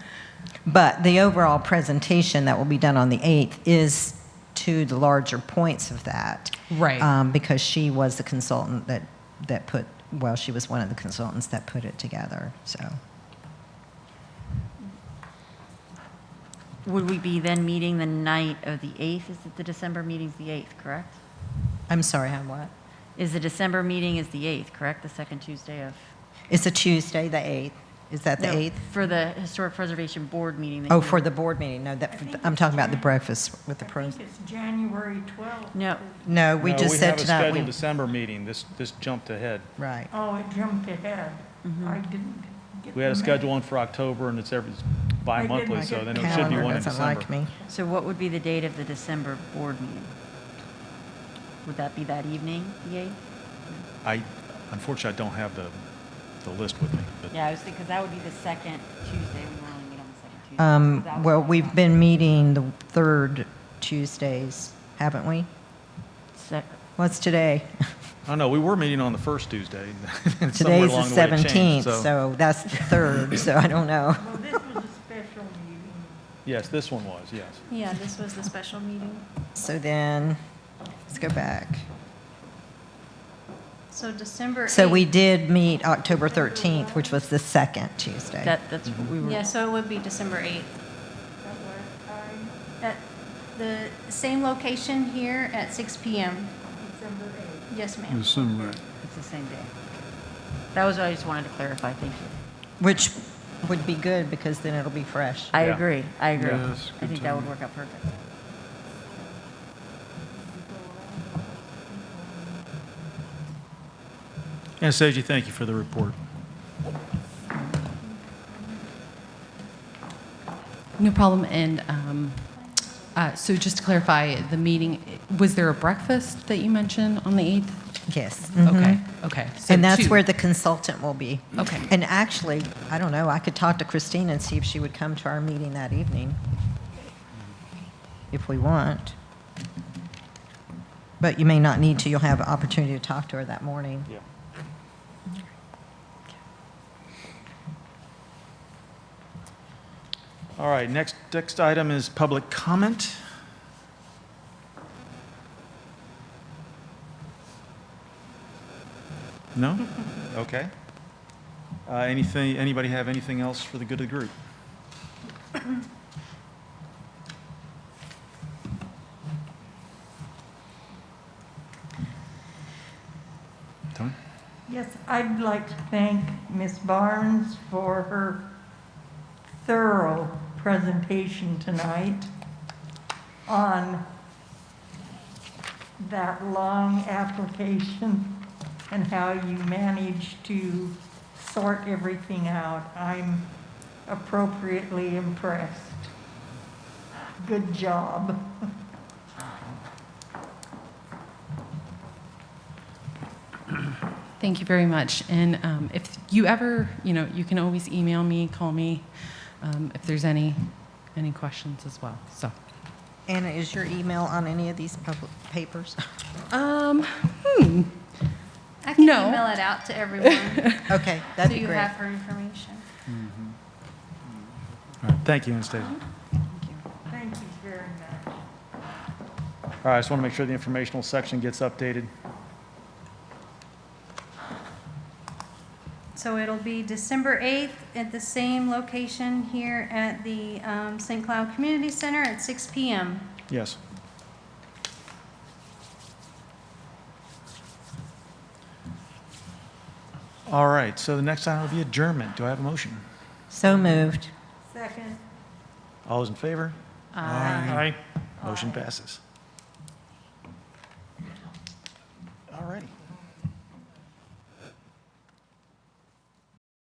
But the overall presentation that will be done on the 8th is to the larger points of that. Right. Because she was the consultant that put, well, she was one of the consultants that put it together, so. Would we be then meeting the night of the 8th? Is it the December meeting's the 8th, correct? I'm sorry, how what? Is the December meeting is the 8th, correct? The second Tuesday of? It's a Tuesday, the 8th. Is that the No, 8th? For the Historic Preservation Board meeting. that Oh, you- for the board meeting, no, I'm talking about the breakfast with the I pros. think it's January 12th. No, No, we No, just said We have a tonight, scheduled December meeting. This jumped ahead. right. Oh, it jumped ahead. I didn't get We had a the schedule one for October, and it's bi-monthly, I so get then the it should be Calendar one in doesn't December. like me. so what would be the date of the December board meeting? Would that be that evening, the 8th? Unfortunately, I don't have the list with me. But Yeah, I was thinking, because that would be the second Tuesday. We normally meet on the second Tuesday. So that was Well, what I we've thought. been meeting the third Tuesdays, haven't we? What's today? Oh, no, we were meeting on the first Tuesday. and somewhere Today's the along way it changed, 17th, so that's the third, so I don't know. Well, this was a special meeting. Yes, this one was, yes. Yeah, this was the special meeting. So then, let's go back. So December 8th. So we did meet October 13th, which was the second Tuesday. That's what we were. Yeah, so it would be December 8th. At the same location here at 6 PM. December 8th. Yes, ma'am. December. It's the same day. That was what I just wanted to clarify. Thank you. Which would be good because then it'll be fresh. I Yeah. agree. I agree. Yes, I good think that would time. work out perfect. Anastasia, thank you for the report. No problem. And so just to clarify, the meeting, was there a breakfast that you mentioned on the 8th? Yes. Okay, okay. So And that's 2. where the consultant will be. Okay. And actually, I don't know, I could talk to Christine and see if she would come to our meeting that evening, if we want. But you may not need to, you'll have an opportunity to talk to her that morning. Yeah. All right, next item is public comment. No? Okay. Anybody have anything else for the good of the group? Tony? Yes, I'd like to thank Ms. Barnes for her thorough presentation tonight on that long application and how you managed to sort everything out. I'm appropriately impressed. Good job. Thank you very much. And if you ever, you can always email me, call me, if there's any questions as well. So, Anna, is your email on any of these public papers? I can No. email it out to everyone, Okay, so that'd be you great. have her information. All right, thank you, Anastasia. Thank you very much. All right, I just want to make sure the informational section gets updated. So it'll be December 8th at the same location here at the St. Cloud Community Center at 6 PM. Yes. All right, so the next item will be adjournment. Do I have a motion? So moved. Second. All those in favor? Aye. Motion passes.